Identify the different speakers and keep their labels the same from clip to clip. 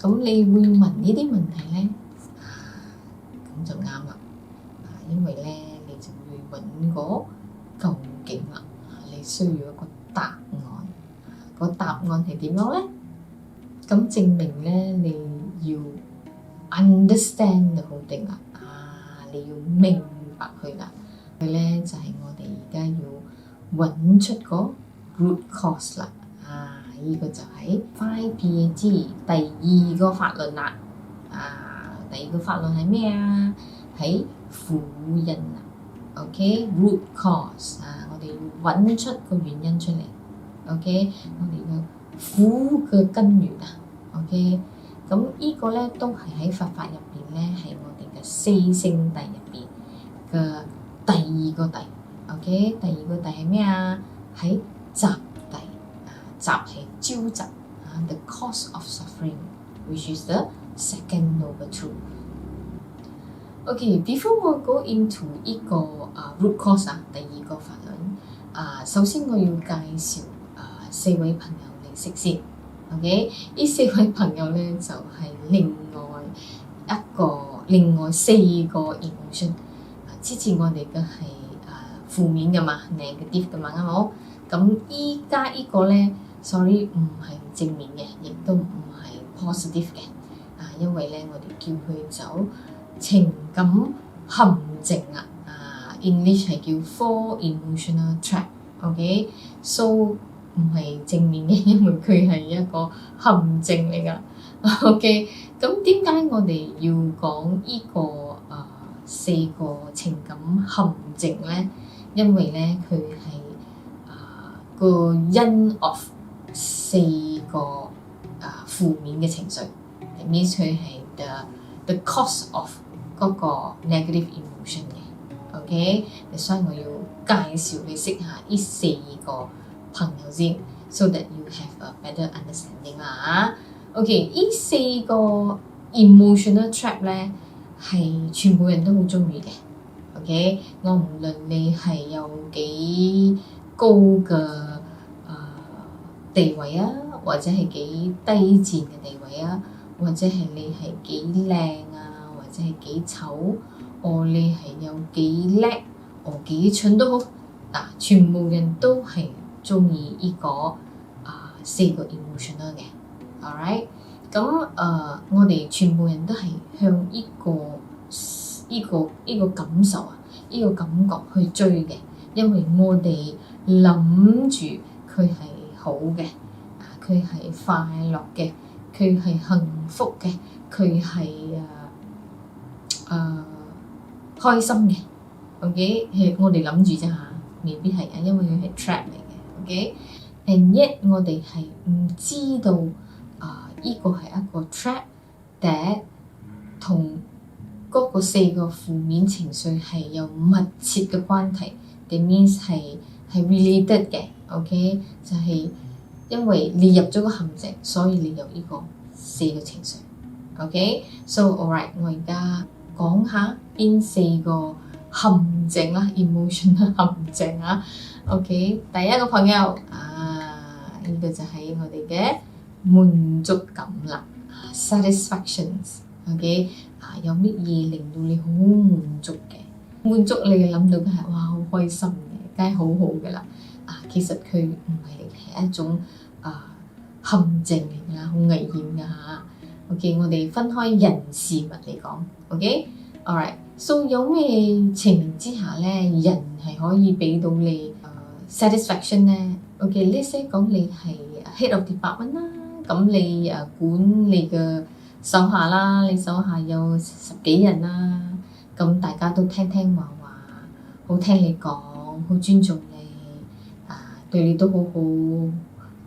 Speaker 1: 咁你會問呢啲問題咧，咁就啱啦。因為咧你就會揾個究竟啦，你需要一個答案。個答案係點樣咧？咁證明咧你要 understand 就好定啦，你要明白佢啦。佢咧就係我哋而家要揾出個 root cause 啦。呢個就係 5PAG 第二個法論啦。第二個法論係咩啊？係輔因啊。OK，root cause 我哋要揾出個原因出嚟。OK， 我哋嘅苦嘅根源啊。OK， 咁呢個咧都係喺佛法入邊咧，係我哋嘅四聖諦入邊嘅第二個諦。OK， 第二個諦係咩啊？係集諦。集係召集，the cause of suffering, which is the second noble truth. OK，before 我 go into 呢個root cause 第二個法論，首先我要介紹四位朋友嚟識先。OK， 呢四位朋友咧就係另外四個 emotion。之前我哋嘅係負面嘅嘛 ，negative 嘅嘛，啱冇？咁依家呢個咧 ，sorry 唔係正面嘅，亦都唔係 positive 嘅。因為咧我哋叫佢走情感陷阱English 係叫 Four Emotional Trap。OK，so 唔係正面嘅，因為佢係一個陷阱嚟㗎。OK， 咁點解我哋要講呢個四個情感陷阱咧？因為咧佢係個因 of 四個負面嘅情緒，係 means 佢係 the cause of 嗰個 negative emotion 嘅。OK， 所以我要介紹你識下呢四個朋友先 ，so that you have a better understanding 啦。OK， 呢四個 emotional trap 咧係全部人都好中意嘅。OK， 我唔論你係有幾高嘅地位啊，或者係幾低賤嘅地位啊，或者係你係幾靚啊，或者係幾醜，你係有幾叻，幾蠢都好，全部人都係中意呢個四個 emotional 嘅 ，alright， 咁我哋全部人都係向呢個感受呢個感覺去追嘅，因為我哋諗住佢係好嘅，佢係快樂嘅，佢係幸福嘅，佢係開心嘅。OK， 係我哋諗住啫嚇，未必係因為佢係 trap 嚟嘅。OK，and yet 我哋係唔知道呢個係一個 trap， 但同嗰個四個負面情緒係有密切嘅關係。That means 係 related 嘅。OK， 就係因為你入咗個陷阱，所以你有呢個四個情緒。OK，so alright， 我而家講下邊四個陷阱啦 ，emotional 陷阱啊。OK， 第一個朋友呢個就係我哋嘅滿足感啦 ，satisfactions。OK， 有乜嘢令到你好滿足嘅？滿足你諗到嘅係哇好開心嘅，梗係好好嘅啦。其實佢唔係一種陷阱嚟㗎，好危險㗎嚇。OK， 我哋分開人事物嚟講。OK，alright，so 有咩情形之下咧，人係可以俾到你satisfaction 咧？OK，let's say 講你係 head of department 啦，咁你管你嘅手下啦，你手下有10幾人啦，咁大家都聽聽話話，好聽你講，好尊重你，對你都好好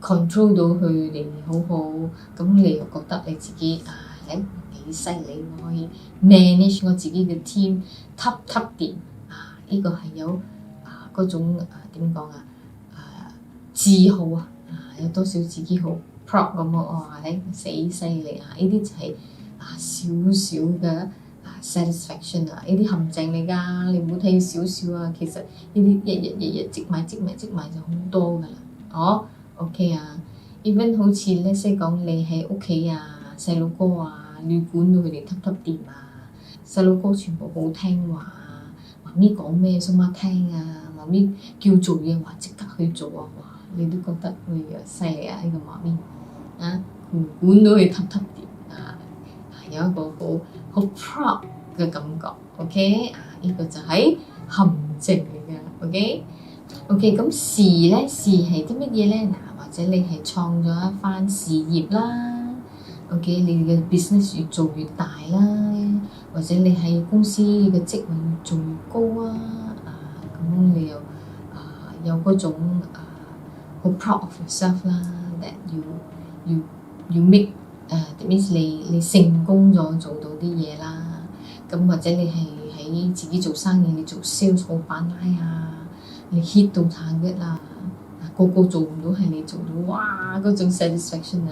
Speaker 1: ，control 到佢哋好好，咁你又覺得你自己幾犀利，我可以 manage 我自己嘅 team， top 掂，呢個係有嗰種點講自豪有多少自己好 proud 咁死犀利呢啲就係少少嘅satisfaction 呢啲陷阱嚟㗎，你唔好睇少少其實呢啲日日積埋就好多㗎啦。OK even 好似呢些講你喺屋企細路哥啊，你管到佢哋揼掂啊，細路哥全部好聽話啊，媽咪講咩蘇媽聽啊，媽咪叫做嘢話即刻去做啊，哇！你都覺得犀利啊呢個媽咪啊，管到佢揼掂啊，有一個好 proud 嘅感覺 ，OK 啊，呢個就係陷阱嚟嘅 ，OK，咁事咧，事係啲乜嘢咧？嗱，或者你係創咗一番事業啦 ，OK，你嘅 business 越做越大啦，或者你喺公司嘅職位越做越高啊，咁你又有嗰種好 proud of yourself 啦 ，that you make that means 你成功咗做到啲嘢啦，咁或者你係喺自己做生意，你做 sales 好把拉啊，你 hit 到 target 啦，個個做唔到係你做到，哇！嗰種 satisfaction 啊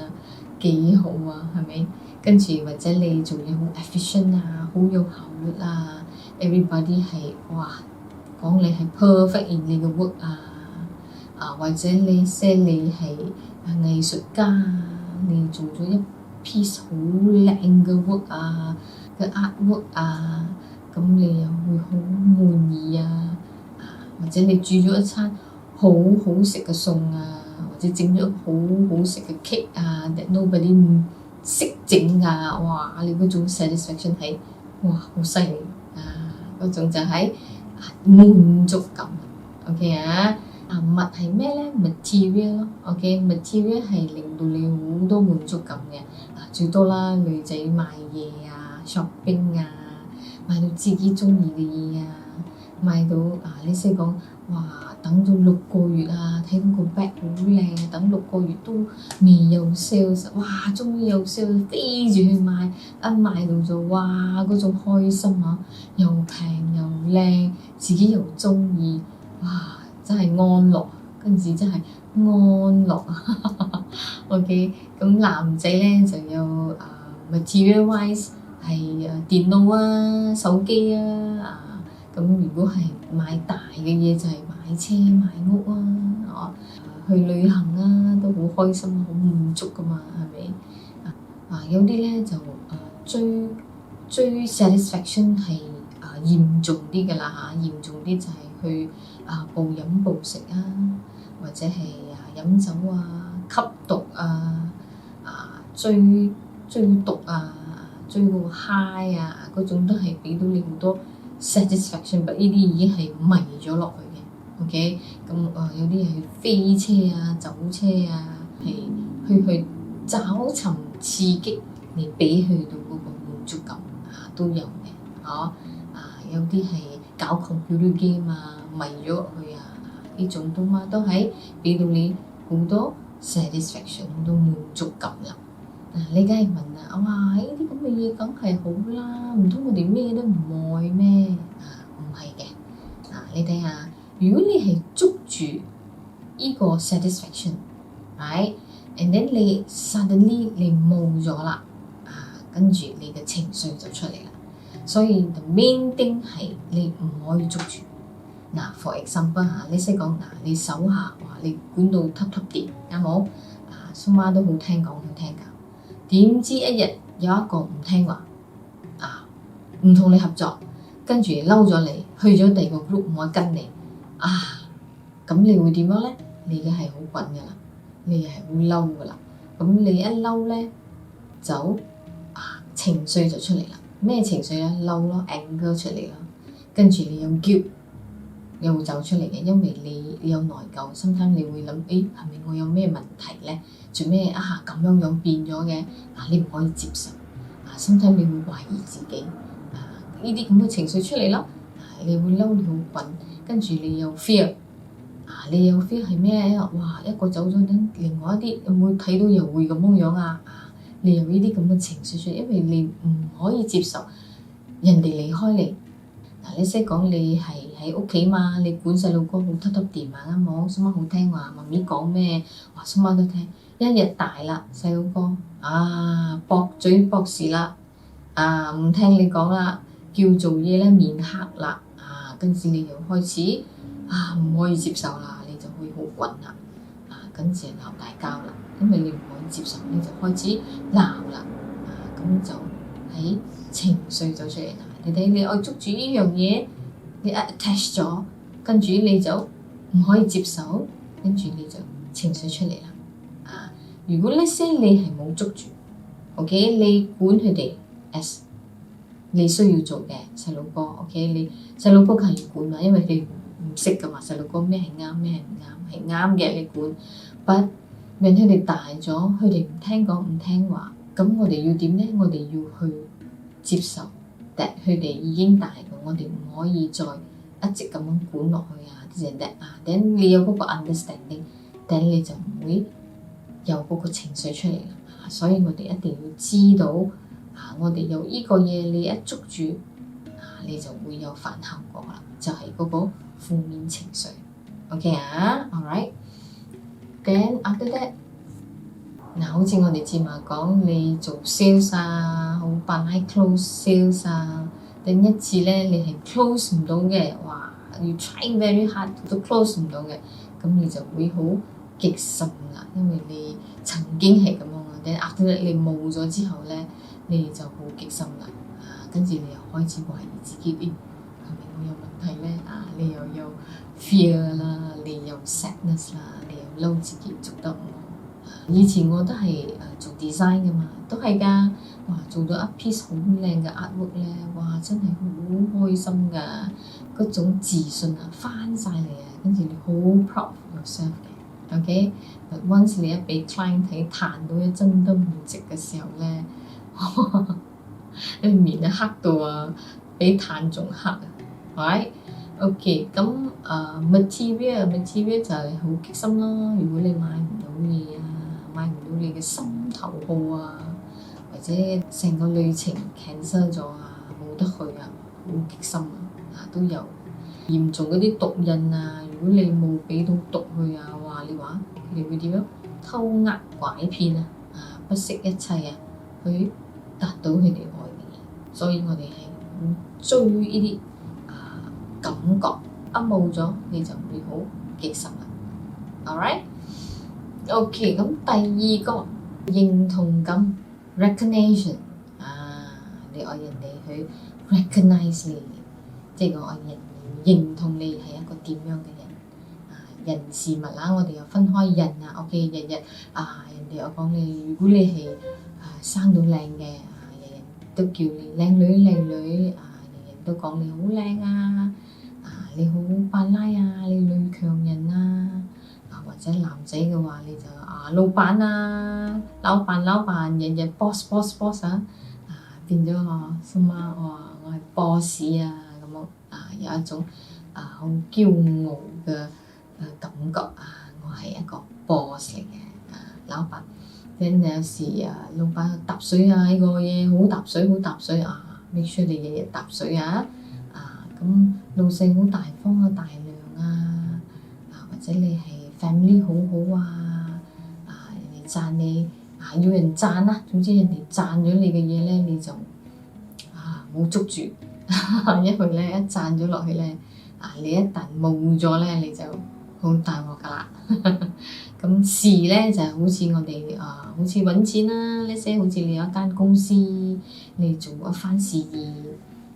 Speaker 1: 幾好啊，係咪？跟住或者你做嘢好 efficient 啊，好有效率啊 ，everybody 係哇講你係 perfect in 你嘅 work 啊，或者你係藝術家啊，你做咗一 piece 好靚嘅 work 啊嘅 artwork 啊，咁你又會好滿意啊，或者你煮咗一餐好好食嘅餸啊，或者整咗好好食嘅 cake 啊 that nobody 識整啊，哇！你嗰種 satisfaction 係哇好犀利啊，嗰種就係滿足感 ，OK 啊？物係咩咧 ？material 咯 ，OK，material 係令到你好多滿足感嘅。最多啦，女仔買嘢啊 ，shopping 啊，買到自己中意嘅嘢啊，買到你識講哇，等咗6個月啊，睇到個 bag 好靚，等6個月都未有 sales， 哇！終於有 sales， 飛住去買，一買到就哇嗰種開心啊，又平又靚，自己又中意，哇！真係安樂，跟住真係安樂OK， 咁男仔咧就有material wise 係電腦啊、手機啊，咁如果係買大嘅嘢就係買車買屋啊，去旅行啊都好開心好滿足噶嘛，係咪？有啲咧就追 satisfaction 係嚴重啲嘅啦嚴重啲就係去暴飲暴食啊，或者係飲酒啊、吸毒啊、追毒啊、追個 high 啊，嗰種都係俾到你好多 satisfaction，但呢啲已經係迷咗落去嘅。OK， 咁有啲係飛車啊、走車啊，係去找尋刺激嚟俾去到嗰個滿足感都有嘅，有啲係搞 computer game 啊，迷咗落去呢種都係俾到你好多 satisfaction 好多滿足感啦。你梗係問啦，哇！呢啲咁嘅嘢梗係好啦，唔通我哋咩都唔愛咩？唔係嘅。你睇下，如果你係捉住呢個 satisfaction，right？and then 你 suddenly 你冇咗啦，跟住你嘅情緒就出嚟啦。所以 the main thing 係你唔可以捉住。for example 你識講你手下你管到揼掂，啱冇？蘇媽都好聽講好聽教，點知一日有一個唔聽話，唔同你合作，跟住嬲咗你，去咗第二個 group 唔可以跟你，咁你會點樣咧？你嘅係好滾噶啦，你係會嬲噶啦，咁你一嬲咧就情緒就出嚟啦。咩情緒咧？嬲咯 ，anger 出嚟咯，跟住你有 guilt 又會走出嚟嘅，因為你有內疚，心諗你會諗，係咪我有咩問題咧？做咩咁樣變咗嘅？你唔可以接受，心諗你會懷疑自己，呢啲咁嘅情緒出嚟咯，你會嬲，你好滾，跟住你有 fear，你有 fear 係咩？哇！一個走咗，另外一啲有冇睇到又會咁樣你有呢啲咁嘅情緒出嚟，因為你唔可以接受人哋離開你。你識講你係喺屋企嘛？你管細路哥好揼掂啱冇？蘇媽好聽話，媽咪講咩，蘇媽都聽。一日大啦，細路哥駁嘴駁舌啦，唔聽你講啦，叫做嘢咧面黑啦，跟住你又開始唔可以接受啦，你就會好滾啦，跟住鬧大交啦，因為你唔可以接受，你就開始鬧啦，咁就喺情緒就出嚟啦。你睇你愛捉住呢樣嘢，你 attach 咗，跟住你就唔可以接受，跟住你就情緒出嚟啦。如果呢些你係冇捉住 ，OK， 你管佢哋 as 你需要做嘅細路哥 ，OK， 你細路哥梗係要管嘛，因為你唔識噶嘛，細路哥咩係啱咩係唔啱，係啱嘅你管。But 讓佢哋大咗，佢哋唔聽講唔聽話，咁我哋要點咧？我哋要去接受，但佢哋已經大個，我哋唔可以再一直咁樣管落去啊！啲人哋等你有嗰個 understanding， 等你就唔會有嗰個情緒出嚟啦。所以我哋一定要知道我哋有呢個嘢，你一捉住你就會有反效果啦，就係嗰個負面情緒。OK ，alright。Then after that， 好似我哋之前講，你做 sales 好扮係 close sales 等一次咧你係 close 唔到嘅，哇！要 try very hard 都 close 唔到嘅，咁你就會好極心啦，因為你曾經係咁樣啊。等 after that 你冇咗之後咧，你就好極心啦，跟住你又開始懷疑自己，係咪我有問題咧？你又有 fear 啦，你有 sadness 啦，你又嬲自己做得唔好。以前我都係做 design 噶嘛，都係㗎，哇！做到一 piece 好靚嘅 artwork 咧，哇！真係好開心㗎，嗰種自信翻晒嚟跟住你好 proud of yourself 嘅 ，OK？But once 你一俾 client 睇彈到一針都唔值嘅時候咧，你面黑到比炭仲黑，right？OK， 咁material 就係好激心咯。如果你買唔到嘢買唔到你嘅心頭好或者成個旅程 cancel 咗冇得去好激心都有嚴重嗰啲毒癮如果你冇俾到毒去你話佢哋會點樣偷呃拐騙不惜一切去達到佢哋愛嘅嘢，所以我哋係追呢啲感覺，一冇咗你就會好激心啦。Alright，OK， 咁第二個認同感 recognition 你愛人哋去 recognize 你，即係我愛人認同你係一個點樣嘅人事物我哋又分開人OK， 日日人哋又講你，如果你係生到靚嘅，人人都叫你靚女靚女，人人都講你好靚你好扮拉你女強人或者男仔嘅話你就老闆老闆，日日 boss 變咗心我係 boss 咁樣有一種好驕傲嘅感覺我係一個 boss 嚟嘅老闆。有時老闆揼水呢個嘢好揼水make sure 你日日揼水咁老細好大方大量或者你係 family 好好人哋讚你要人讚總之人哋讚咗你嘅嘢咧你就冇捉住因為咧一讚咗落去咧你一旦冇咗咧你就好大鑊㗎啦。咁事咧就係好似我哋好似揾錢呢些好似你有一間公司你做一番事業，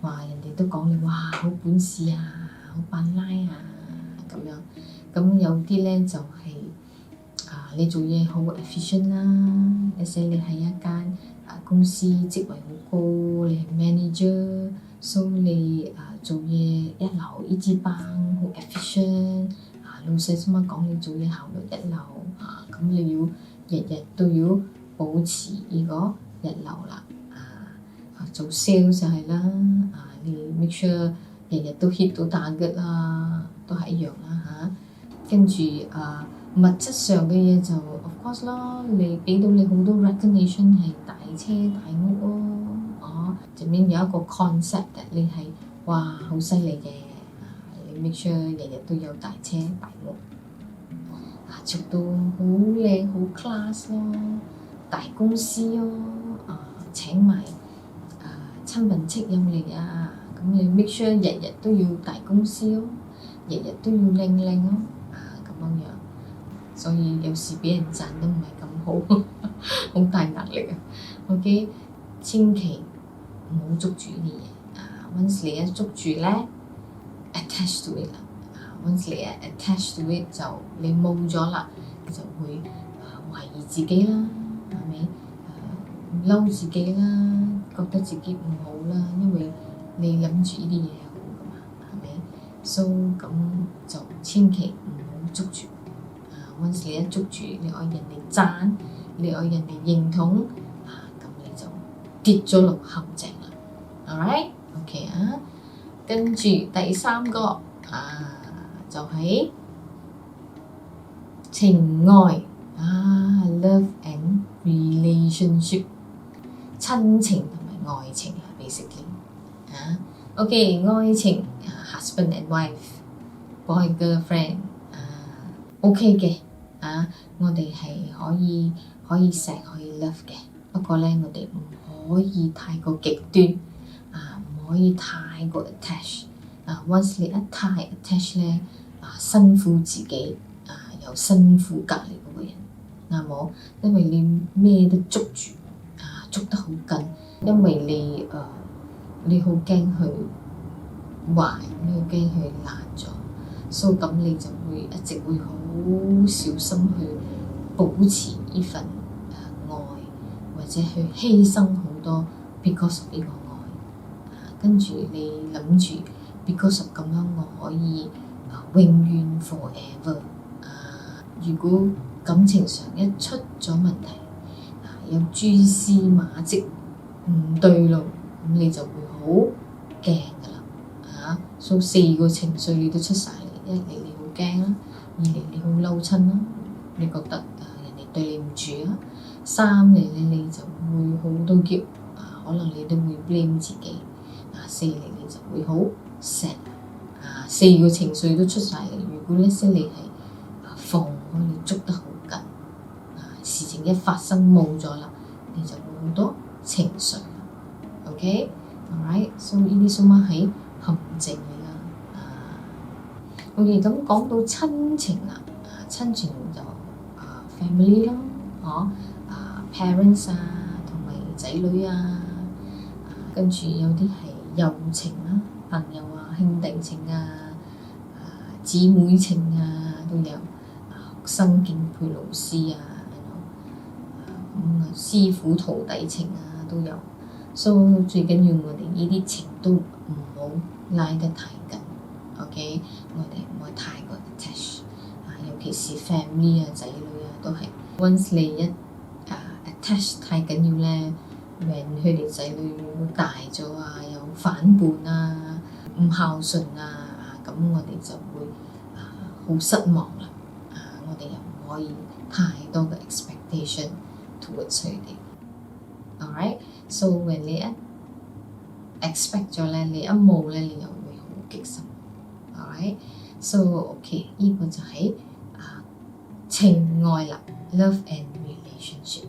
Speaker 1: 人哋都講你好本事好扮拉咁樣。咁有啲咧就係你做嘢好 efficient 你係一間公司職位好高，你係 manager， 所以你做嘢一流一支棒好 efficient， 老細先講你做嘢效率一流咁你要日日都要保持呢個一流啦。做 sales 就係啦，你 make sure 日日都 hit 到 target 都係一樣跟住物質上嘅嘢就 of course 啦，你俾到你好多 recognition 係大車大屋前面有一個 concept 你係好犀利嘅，你 make sure 日日都有大車大屋做到好靚好 class 大公司請埋親朋戚友嚟咁你 make sure 日日都要大公司日日都要靚靚咁樣，所以有時俾人讚都唔係咁好，好大壓力OK，千祈唔好捉住呢啲嘢once 你一捉住咧 attach to it 啦once 你attach to it 就你冇咗啦，你就會懷疑自己啦，係咪？嬲自己啦，覺得自己唔好啦，因為你諗住呢啲嘢好噶嘛，係咪？So 咁就千祈唔好捉住once 你一捉住，你愛人哋讚，你愛人哋認同咁你就跌咗落陷阱啦。Alright，OK 跟住第三個就係情愛love and relationship， 親情同埋愛情basically OK 愛情husband and wife boy girlfriend OK 嘅我哋係可以錫可以 love 嘅，不過咧我哋唔可以太過極端唔可以太過 attach once 你一太 attach 咧辛苦自己又辛苦隔離嗰個人啱冇？因為你咩都捉住捉得好緊，因為你好驚佢壞，你好驚佢爛咗，所以咁你就會一直會好小心去保持呢份愛，或者去犧牲好多 because of 呢個愛跟住你諗住 because of 咁樣我可以永遠 forever如果感情上一出咗問題有蛛絲馬跡唔對路，咁你就會好驚噶啦所以4個情緒你都出晒嚟，一嚟你好驚啦，二嚟你好嬲親啦，你覺得人哋對你唔住三嚟咧你就會好多叫可能你都會 blame 自己四嚟你就會好 sad 4個情緒都出晒嚟。如果呢些你係放開你捉得好緊事情一發生冇咗啦，你就會好多情緒OK alright， 所以呢啲數碼係陷阱嚟啦OK， 咁講到親情啦親情就family 啦parents 同埋仔女跟住有啲係友情朋友兄弟情姊妹情都有學生敬佩老師師傅徒弟情都有，所以最緊要我哋呢啲情都唔好拉得太緊 OK， 我哋唔好太過 attach尤其是 family 仔女都係 once 你一attach 太緊要咧，when 佢哋仔女大咗有反叛唔孝順咁我哋就會好失望啦我哋又唔可以太多嘅 expectation towards 佢哋 alright， so when 你一 expect 咗咧，你一冇咧，你又會好激心 alright， so OK 呢個就係情愛啦 love and relationship。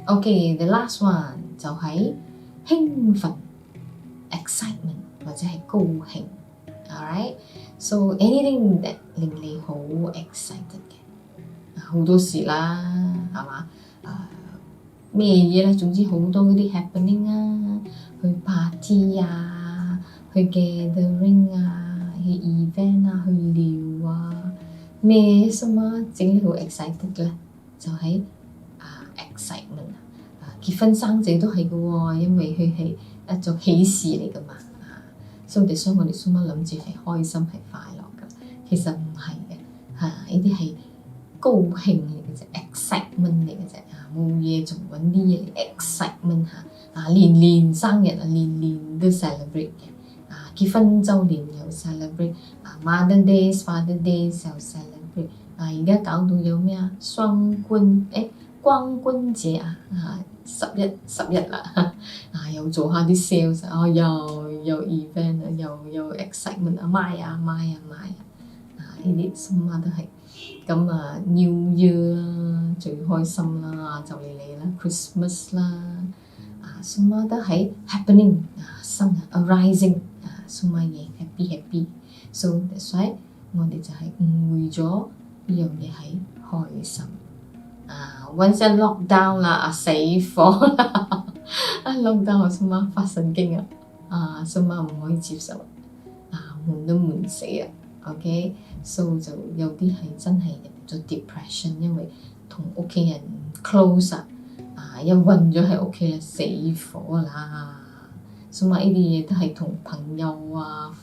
Speaker 1: OK the last one 就係興奮 excitement 或者係高興 alright， so anything that 令你好 excited 嘅好多時啦係嘛咩嘢咧？總之好多嗰啲 happening去 party 去 gathering 去 event 去聊咩什麼整你好 excited 嘅咧？就係excitement 結婚生仔都係嘅喎，因為佢係一種喜事嚟㗎嘛所以我哋蘇媽諗住係開心係快樂㗎，其實唔係嘅呢啲係高興嚟嘅啫 ，excitement 嚟嘅啫冇嘢仲揾啲嘢嚟 excitement 年生日年都 celebrate 嘅結婚週年又 celebrate Mother Day、Father Day 又 celebrate 而家搞到有咩光棍節11啦又做下啲 sales 又 event 又 excitement 買呢啲蘇媽都係咁New Year 最開心啦，就嚟啦 Christmas 啦蘇媽都係 happening sun arising 蘇媽嘢 happy so that's why 我哋就係誤會咗呢樣嘢係開心once 一 lockdown 啦死火啦嬲得我心媽發神經心媽唔可以接受悶都悶死OK，so 就有啲係真係入咗 depression， 因為同屋企人 close 一韞咗喺屋企咧死火啦。所以呢啲嘢都係同朋友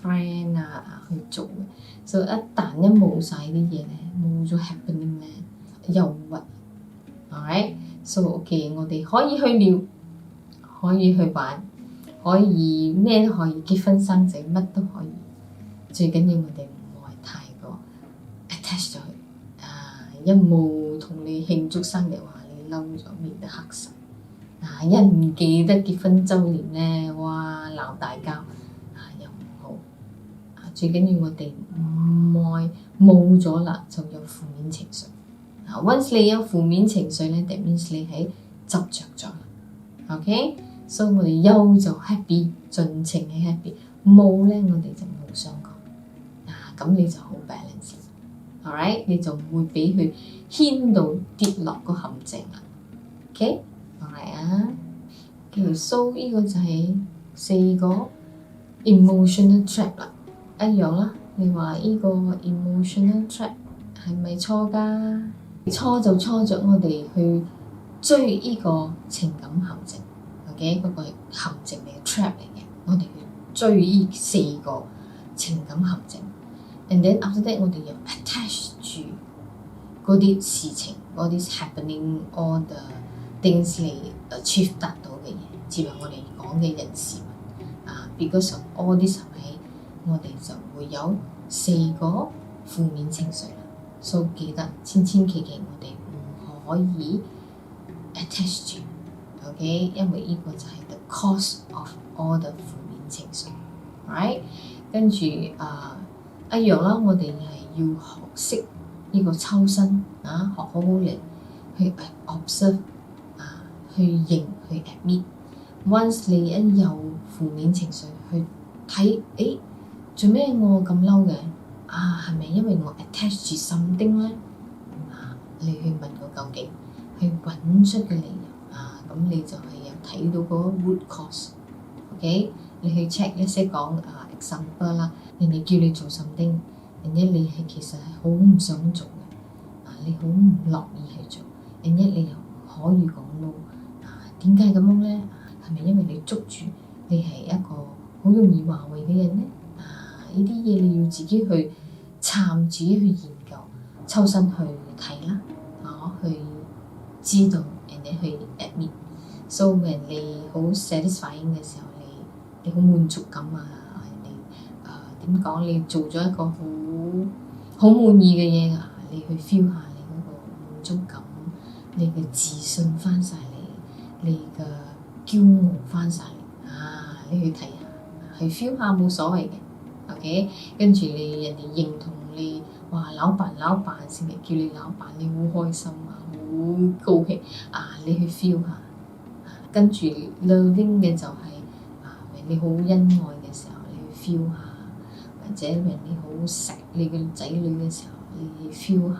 Speaker 1: friend 去做嘅，所以一旦冇晒啲嘢咧，冇咗 happening 咧，憂鬱。alright，so OK， 我哋可以去撩，可以去玩，可以咩都可以，結婚生仔乜都可以，最緊要我哋唔係太過 attach 咗佢。一冇同你慶祝生日話你嬲咗面都黑晒。一唔記得結婚週年咧，哇鬧大交又唔好。最緊要我哋唔愛冇咗啦，就有負面情緒。once 你有負面情緒咧 that means 你係執着咗啦。OK， 所以我哋憂就 happy， 盡情係 happy， 冇咧我哋就冇傷過。咁你就好 balance。alright， 你就唔會俾佢牽到跌落個陷阱啦。OK。so 呢個就係4個 emotional trap 啦，一樣啦。你話呢個 emotional trap 係咪錯㗎？錯就錯着我哋去追呢個情感陷阱 ，OK， 嗰個係陷阱嚟嘅 trap 嚟嘅，我哋去追呢4個情感陷阱 ，and then after that 我哋又 attach 住嗰啲事情，嗰啲 happening all the things 嚟achieve 得到嘅嘢，接落我哋講嘅人事物because of all this 我哋就會有4個負面情緒啦。所以記得千祈我哋唔可以 attach 住 ，OK， 因為呢個就係 the cause of all the 負面情緒 ，right？ 跟住一樣啦，我哋係要學識呢個抽身學好好嚟去 observe。去認去 admit。once 你一有負面情緒，去睇做咩我咁嬲嘅？係咪因為我 attach 住 something 咧？你去問個究竟，去揾出嘅理由咁你就係有睇到個 root cause。OK， 你去 check 一些講example 啦，人哋叫你做 something， 人哋你係其實係好唔想做嘅，你好唔樂意去做，人哋你又可以講 no。點解咁樣咧？係咪因為你捉住你係一個好容易話為嘅人咧？呢啲嘢你要自己去參自己去研究，抽身去睇啦，去知道，人哋去 admit。so when 你好 satisfying 嘅時候，你好滿足感點講？你做咗一個好滿意嘅嘢你去 feel 下你嗰個滿足感，你嘅自信翻晒嚟。你嘅驕傲翻晒嚟你去睇下，去 feel 下冇所謂嘅 ，OK。跟住人哋認同你，哇！老闆成日叫你老闆，你好開心好高興你去 feel 下。跟住 loving 嘅就係你好恩愛嘅時候，你去 feel 下；或者你好錫你嘅仔女嘅時候，你去 feel 下。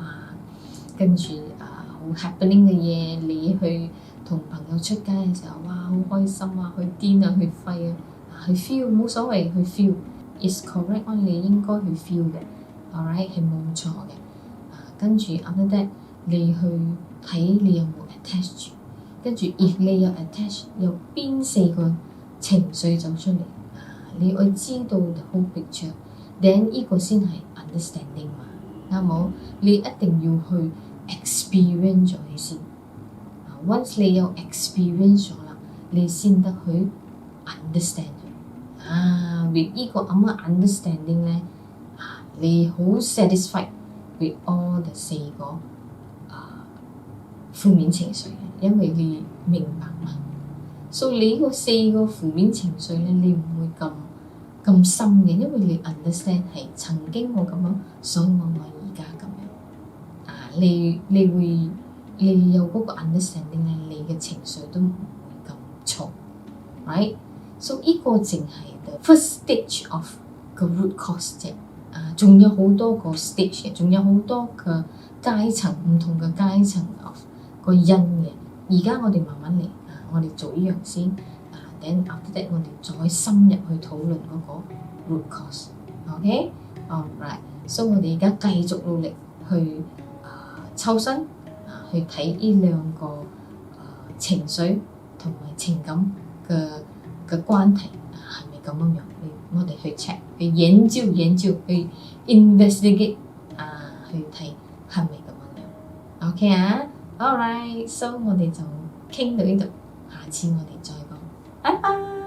Speaker 1: 跟住好 happening 嘅嘢，你去同朋友出街嘅時候，哇！好開心去癲去揮去 feel 冇所謂，去 feel is correct， 你應該去 feel 嘅 ，alright 係冇錯嘅。跟住 after that 你去睇你有冇 attach 住，跟住 if 你有 attach 有邊4個情緒走出嚟你要知道 the whole picture，then 呢個先係 understanding 嘛，啱冇？你一定要去 experience 咗佢先。once 你有 experience 咗啦，你先得去 understand 佢。with 呢個咁嘅 understanding 咧，你好 satisfied with all the 4個負面情緒，因為你明白嘛。所以你呢個4個負面情緒咧，你唔會咁深嘅，因為你 understand 係曾經我咁樣，所以我而家咁樣。你會。你有嗰個 understanding 咧，你嘅情緒都唔會咁重 ，right？ 所以呢個淨係 the first stage of 個 root cause 啫。仲有好多個 stage 嘅，仲有好多個階層，唔同嘅階層 of 個因嘅。而家我哋慢慢嚟，我哋做呢樣先。then after that 我哋再深入去討論嗰個 root cause。OK，alright，so 我哋而家繼續努力去抽身去睇呢兩個情緒同埋情感嘅關係係咪咁樣樣？我哋去 check 去研究去 investigate 去睇係咪咁樣樣 ？OK 啊 ，alright，so 我哋就傾到呢度，下次我哋再講，拜拜。